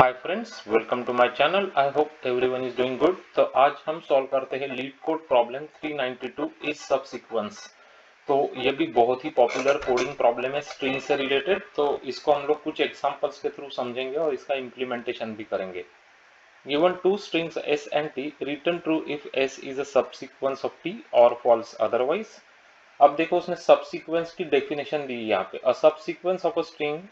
Hi friends, welcome to my channel. I hope everyone is doing good. तो आज हम solve करते हैं LeetCode problem 392 is subsequence. तो ये भी बहुत ही पॉपुलर कोडिंग प्रॉब्लम है स्ट्रिंग से रिलेटेड। तो इसको हम लोग कुछ एग्जांपल्स के थ्रू समझेंगे और इसका इम्प्लीमेंटेशन भी करेंगे। Given two strings s and t, return true if s is a subsequence of t और फॉल्स अदरवाइज। अब देखो उसने सबसीक्वेंस की डेफिनेशन दी है यहाँ पे। A subsequence of a string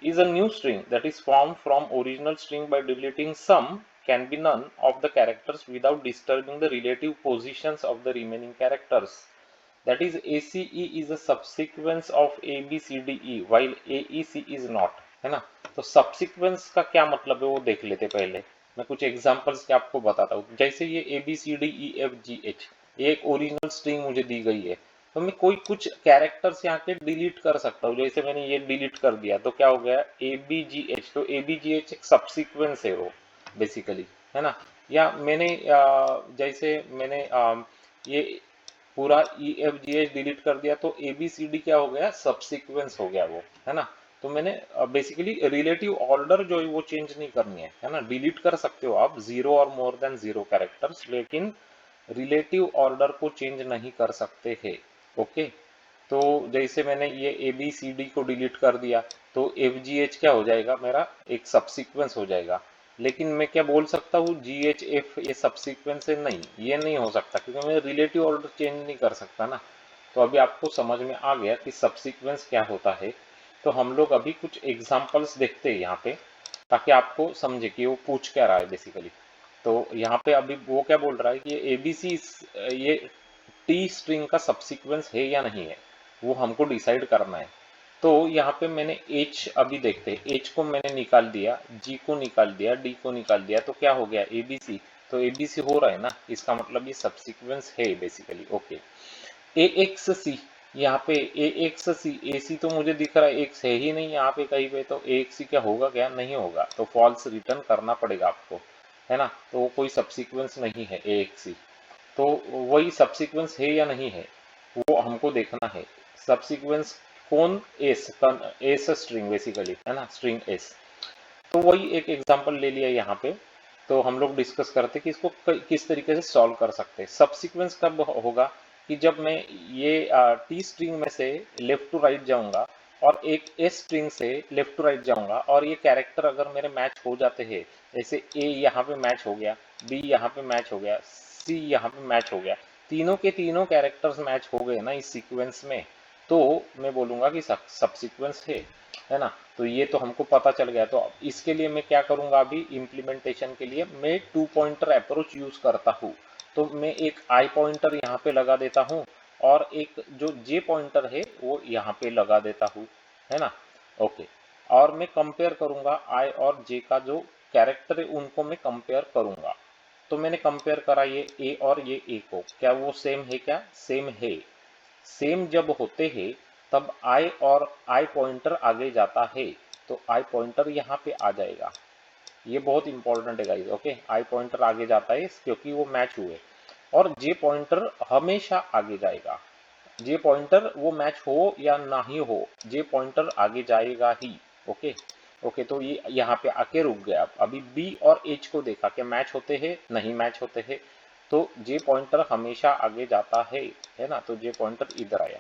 is a new string that is formed from original string by deleting some, can be none, of the characters without disturbing the relative positions of the remaining characters. That is, ACE is a subsequence of ABCDE while AEC is not, है ना। तो subsequence का क्या मतलब है वो देख लेते पहले। मैं कुछ एग्जांपल्स के आपको बताता हूँ। जैसे ये ABCDEFGH, ये एक ओरिजिनल स्ट्रिंग मुझे दी गई है। तो मैं कोई कुछ कैरेक्टर्स यहाँ के डिलीट कर सकता हूँ। जैसे मैंने ये डिलीट कर दिया तो क्या हो गया, ABGH। तो ABGH एक सबसीक्वेंस है वो बेसिकली, है ना। या मैंने जैसे मैंने ये पूरा EFGH डिलीट कर दिया तो ABCD क्या हो गया, सबसीक्वेंस हो गया वो, है ना। तो मैंने बेसिकली रिलेटिव ऑर्डर जो है वो चेंज नहीं करनी है ना। डिलीट कर सकते हो आप 0 और मोर देन 0 कैरेक्टर्स, लेकिन रिलेटिव ऑर्डर को चेंज नहीं कर सकते हैं। ओके। तो जैसे मैंने ये ABCD को डिलीट कर दिया तो FGH क्या हो जाएगा, मेरा एक सबसीक्वेंस हो जाएगा। लेकिन मैं क्या बोल सकता हूँ GHF ये सबसीक्वेंस है? नहीं, ये नहीं हो सकता क्योंकि मैं रिलेटिव ऑर्डर चेंज नहीं कर सकता ना। तो अभी आपको समझ में आ गया कि सबसीक्वेंस क्या होता है। तो हम लोग अभी कुछ एग्जांपल्स देखते हैं यहाँ पे, ताकि आपको समझे कि वो पूछ क्या रहा है बेसिकली। तो यहाँ पे अभी वो क्या बोल रहा है कि ये ABC ये टी स्ट्रिंग का सबसीक्वेंस है या नहीं है, वो हमको डिसाइड करना है। तो यहाँ पे मैंने H अभी देखते हैं, H को मैंने निकाल दिया, G को निकाल दिया, D को निकाल दिया, तो क्या हो गया ABC। तो ABC हो रहा है ना, इसका मतलब ये सबसीक्वेंस है बेसिकली। ओके। AXC, यहाँ पे AXC, AC तो मुझे दिख रहा है X है ही नहीं यहाँ पे कहीं पे। तो AXC क्या होगा, क्या नहीं होगा, तो फॉल्स रिटर्न करना पड़ेगा आपको, है ना। तो वो कोई सबसीक्वेंस नहीं है AXC। तो वही सबसीक्वेंस है या नहीं है वो हमको देखना है। सबसीक्वेंस कौन, एस स्ट्रिंग बेसिकली, है ना, स्ट्रिंग एस। तो वही एक एग्जांपल ले लिया यहाँ पे। तो हम लोग डिस्कस करते कि इसको किस तरीके से सॉल्व कर सकते हैं। सबसीक्वेंस कब होगा कि जब मैं ये टी स्ट्रिंग में से लेफ्ट टू राइट जाऊंगा और एक एस स्ट्रिंग से लेफ्ट टू राइट जाऊंगा और ये कैरेक्टर अगर मेरे मैच हो जाते हैं, जैसे ए यहाँ पे मैच हो गया, बी यहाँ पे मैच हो गया, सी यहाँ पे मैच हो गया, तीनों के तीनों कैरेक्टर्स मैच हो गए ना इस सीक्वेंस में, तो मैं बोलूंगा कि सबसीक्वेंस है ना। तो ये तो हमको पता चल गया। तो इसके लिए मैं क्या करूंगा, अभी इम्प्लीमेंटेशन के लिए मैं 2 पॉइंटर अप्रोच यूज करता हूँ। तो मैं एक आई पॉइंटर यहाँ पे लगा देता हूँ और एक जो जे पॉइंटर है वो यहाँ पे लगा देता हूँ, है ना। ओके। और मैं कंपेयर करूंगा आई और जे का जो कैरेक्टर है उनको मैं कंपेयर करूंगा। तो मैंने कंपेयर करा ये ए और ये ए को, क्या वो सेम है, क्या सेम है। सेम जब होते हैं तब आई और आई पॉइंटर आगे जाता है, तो आई पॉइंटर यहाँ पे आ जाएगा। ये बहुत इंपॉर्टेंट है गाइस। ओके, आई पॉइंटर आगे जाता है क्योंकि वो मैच हुए। और जे पॉइंटर हमेशा आगे जाएगा। जे पॉइंटर वो मैच हो या ना ही हो, जे पॉइंटर आगे जाएगा ही। ओके। ओके, तो ये यहाँ पे आके रुक गया। अभी बी और एच को देखा कि मैच होते हैं, नहीं मैच होते हैं। तो जे पॉइंटर हमेशा आगे जाता है ना। तो जे पॉइंटर इधर आया।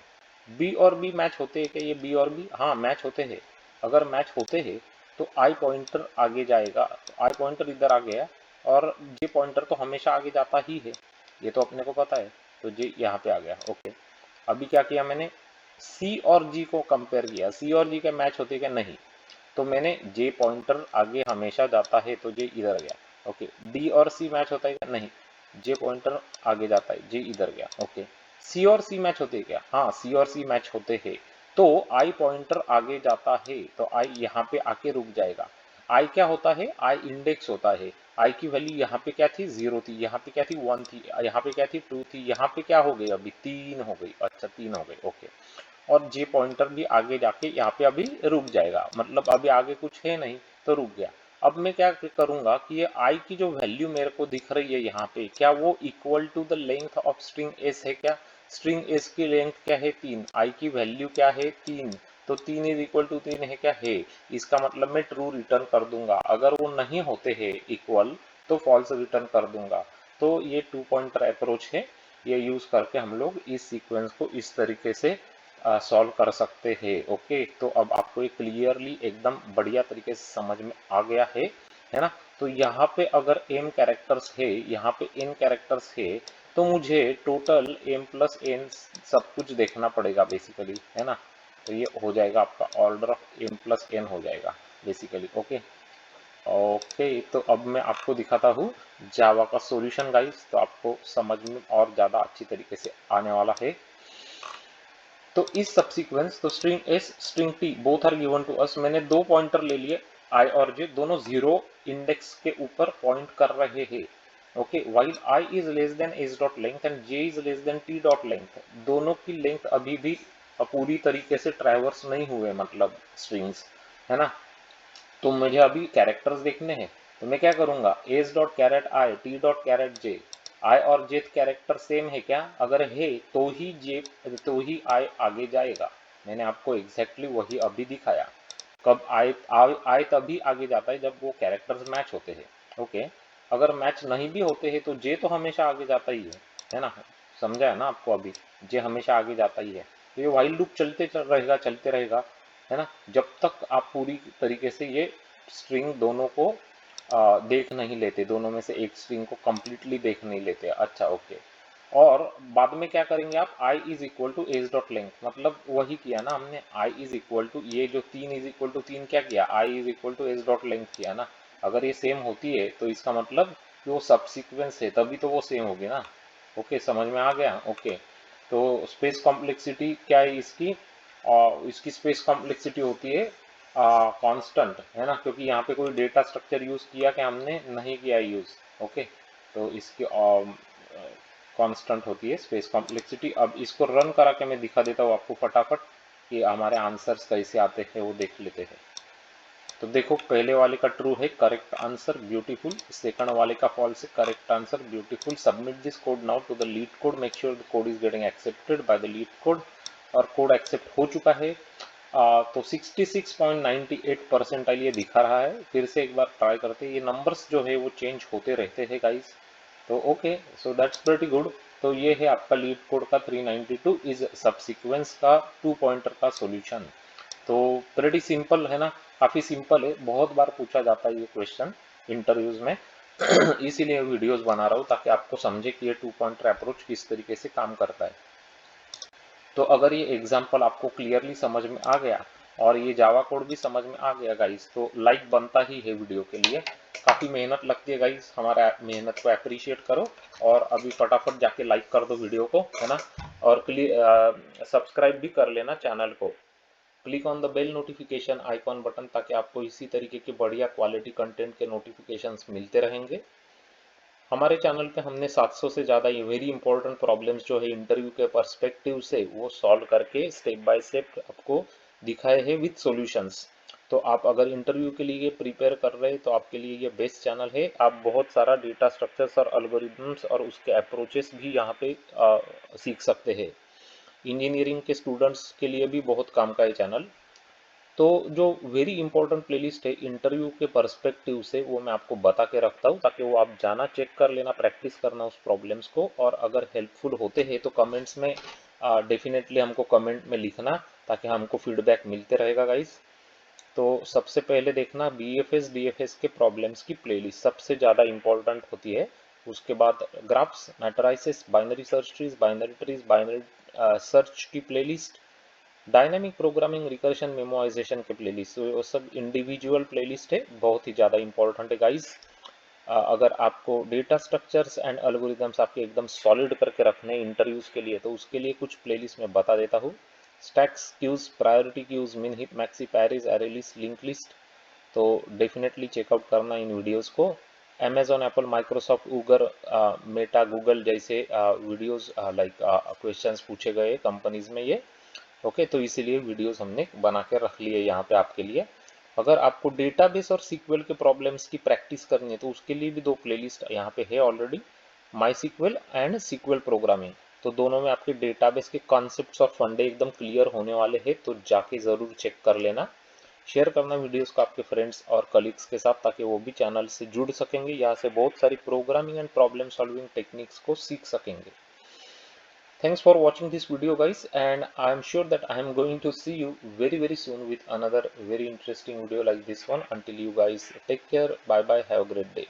बी और बी मैच होते हैं क्या, ये बी और बी, हाँ मैच होते हैं। अगर मैच होते हैं तो आई पॉइंटर आगे जाएगा। तो आई पॉइंटर इधर आ गया और जे पॉइंटर तो हमेशा आगे जाता ही है, ये तो अपने को पता है। तो जे यहाँ पे आ गया। ओके। अभी क्या किया मैंने, सी और जी को कंपेयर किया। सी और जी का मैच होते क्या, नहीं। तो मैंने जे पॉइंटर आगे हमेशा जाता है तो जे इधर गया। ओके। डी और सी मैच होता है क्या, नहीं। जे पॉइंटर आगे जाता है, जे इधर गया। ओके। सी और सी मैच होते हैं क्या, हाँ सी और सी मैच होते हैं। तो आई पॉइंटर आगे जाता है तो आई यहाँ पे आके रुक जाएगा। आई क्या होता है, आई इंडेक्स होता है। आई की वैल्यू यहाँ पे क्या थी, 0 थी, यहाँ पे क्या थी, 1 थी, यहाँ पे क्या थी, 2 थी, यहाँ पे क्या हो गई, अभी 3 हो गई। अच्छा 3 हो गई। ओके। और जे पॉइंटर भी आगे जाके यहाँ पे अभी रुक जाएगा, मतलब अभी आगे कुछ है नहीं तो रुक गया। अब मैं क्या करूंगा कि ये आई की जो वैल्यू मेरे को दिख रही है यहाँ पे, क्या वो equal to the length of string S है क्या। स्ट्रिंग एस की लेंथ क्या है, 3, आई की वैल्यू क्या है, 3। तो 3 इज इक्वल टू 3 है क्या, है, इसका मतलब मैं ट्रू रिटर्न कर दूंगा। अगर वो नहीं होते हैं इक्वल तो फॉल्स रिटर्न कर दूंगा। तो ये 2 पॉइंटर अप्रोच है, ये यूज करके हम लोग इस सीक्वेंस को इस तरीके से सॉल्व कर सकते हैं। ओके, तो अब आपको ये क्लियरली एकदम बढ़िया तरीके से समझ में आ गया है ना। तो यहाँ पे अगर m कैरेक्टर्स है, यहाँ पे n कैरेक्टर्स है, तो मुझे टोटल m प्लस n सब कुछ देखना पड़ेगा बेसिकली, है ना। तो ये हो जाएगा आपका order of m plus n हो जाएगा बेसिकली। ओके ओके, तो अब मैं आपको दिखाता हूँ जावा का सॉल्यूशन गाइस, तो आपको समझ में और ज़्यादा अच्छी तरीके से आने वाला है। तो इस सबसीक्वेंस, तो string S string T both are given to us, मैंने दो पॉइंटर ले लिए आई और जे, दोनों जीरो इंडेक्स के ऊपर पॉइंट कर रहे हैं। Okay, while I is less than S dot length and J is less than T dot length, दोनों की लेंथ अभी भी पूरी तरीके से ट्रैवर्स नहीं हुए, मतलब स्ट्रिंग्स, है ना। तो मुझे अभी कैरेक्टर्स देखने हैं, तो मैं क्या करूंगा, S dot char at I T dot char at J, I और जे कैरेक्टर सेम है क्या, अगर है तो ही जे, तो ही आई आगे जाएगा। मैंने आपको एग्जैक्टली वही अभी दिखाया। कब आई तभी आगे जाता है जब वो कैरेक्टर्स मैच होते हैं। ओके, अगर मैच नहीं भी होते हैं तो जे तो हमेशा आगे जाता ही है ना। समझा है ना आपको, अभी जे हमेशा आगे जाता ही है। तो ये वाइल लूप चलते रहेगा, है ना, जब तक आप पूरी तरीके से ये स्ट्रिंग दोनों को देख नहीं लेते, दोनों में से एक स्ट्रिंग को कंप्लीटली देख नहीं लेते। अच्छा ओके, और बाद में क्या करेंगे आप, i is equal to S dot length, मतलब वही किया ना हमने, i इज इक्वल टू, ये जो 3 इज इक्वल टू 3 क्या किया, i is equal to S dot length किया ना। अगर ये सेम होती है तो इसका मतलब कि वो सबसीक्वेंस है, तभी तो वो सेम होगी ना। ओके, समझ में आ गया। ओके, तो स्पेस कॉम्प्लेक्सिटी क्या है इसकी, और इसकी स्पेस कॉम्प्लेक्सिटी होती है कांस्टेंट, है ना, क्योंकि यहाँ पे कोई डेटा स्ट्रक्चर यूज किया कि हमने नहीं किया यूज। ओके, तो इसकी कांस्टेंट होती है स्पेस कॉम्प्लेक्सिटी। अब इसको रन करा के मैं दिखा देता हूँ आपको फटाफट कि हमारे आंसर्स कैसे आते हैं, वो देख लेते हैं। तो देखो, पहले वाले का ट्रू है, करेक्ट आंसर, ब्यूटीफुल। सेकंड वाले का फॉल्स है, correct answer, beautiful. Submit this code now to the LeetCode, make sure the code is getting accepted by the LeetCode. और कोड एक्सेप्ट हो चुका है। तो 66.98 परसेंटाइल ये दिखा रहा है। फिर से एक बार ट्राई करते हैं, ये नंबर्स जो है वो चेंज होते रहते हैं गाइस। तो okay, so that's pretty good. तो ये है आपका लीड कोड का 392 इज सबसीक्वेंस का 2 पॉइंटर का सॉल्यूशन। तो प्रेटी सिंपल है ना, काफी सिंपल है, बहुत बार पूछा जाता है ये क्वेश्चन इंटरव्यूज में इसीलिए वीडियोस बना रहा हूँ ताकि आपको समझे कि ये 2 पॉइंटर अप्रोच किस तरीके से काम करता है। तो अगर ये एग्जाम्पल आपको क्लियरली समझ में आ गया और ये जावा कोड भी समझ में आ गया गाइस, तो लाइक बनता ही है वीडियो के लिए। काफी मेहनत लगती है गाइस, हमारा मेहनत को अप्रिशिएट करो और अभी फटाफट जाके लाइक कर दो वीडियो को, है ना। और सब्सक्राइब भी कर लेना चैनल को। Click on the bell notification icon button, ताकि आपको इसी तरीके के बढ़िया क्वालिटी कंटेंट के नोटिफिकेशंस मिलते रहेंगे। हमारे चैनल पे हमने 700 से ज़्यादा ये वेरी इंपॉर्टेंट प्रॉब्लम्स जो है इंटरव्यू के पर्सपेक्टिव से वो सॉल्व करके स्टेप बाय स्टेप आपको दिखाए हैं विद सॉल्यूशंस। तो आप अगर इंटरव्यू के लिए प्रिपेयर कर रहे हैं तो आपके लिए ये बेस्ट चैनल है। आप बहुत सारा डेटा स्ट्रक्चर्स और एल्गोरिथम्स और उसके अप्रोचेस भी यहाँ पे सीख सकते हैं। इंजीनियरिंग के स्टूडेंट्स के लिए भी बहुत काम का है चैनल। तो जो वेरी इंपॉर्टेंट प्लेलिस्ट है इंटरव्यू के पर्सपेक्टिव से, वो मैं आपको बता के रखता हूँ ताकि वो आप जाना, चेक कर लेना, प्रैक्टिस करना उस प्रॉब्लम्स को। और अगर हेल्पफुल होते हैं तो कमेंट्स में डेफिनेटली हमको कमेंट में लिखना, ताकि हमको फीडबैक मिलते रहेगा गाइस। तो सबसे पहले देखना BFS DFS के प्रॉब्लम्स की प्लेलिस्ट सबसे ज़्यादा इंपॉर्टेंट होती है। उसके बाद graphs, matrices, binary search trees, binary trees, binary search की playlist, dynamic programming, recursion, memorisation के प्लेलिस्ट, वो सब इंडिविजुअल प्लेलिस्ट है, बहुत ही ज़्यादा इंपॉर्टेंट है गाइस। अगर आपको डेटा स्ट्रक्चर्स एंड एल्गोरिदम्स आपके एकदम सॉलिड करके रखने इंटरव्यूज के लिए, तो उसके लिए कुछ प्लेलिस्ट मैं बता देता हूँ। Stacks, queues, priority queues, min heap, max heap, pairs, array list, link list, तो डेफिनेटली चेकआउट करना इन वीडियोस को। Amazon, Apple, Microsoft, Uber, Meta, Google जैसे वीडियोस लाइक क्वेश्चंस पूछे गए कंपनीज में ये। ओके, तो इसीलिए वीडियोस हमने बना के रख लिए यहाँ पे आपके लिए। अगर आपको डेटाबेस और सीक्वल के प्रॉब्लम्स की प्रैक्टिस करनी है तो उसके लिए भी दो प्लेलिस्ट यहाँ पे है already, MySQL and SQL programming. तो दोनों में आपके डेटाबेस के कॉन्सेप्ट्स और फंडे एकदम क्लियर होने वाले हैं, तो जाके ज़रूर चेक कर लेना। शेयर करना वीडियोस को आपके फ्रेंड्स और कलीग्स के साथ, ताकि वो भी चैनल से जुड़ सकेंगे, यहाँ से बहुत सारी programming and problem solving techniques को सीख सकेंगे। Thanks for watching this video guys, and I am sure that I am going to see you very soon with another very interesting video like this one. Until you guys take care, bye bye, have a great day.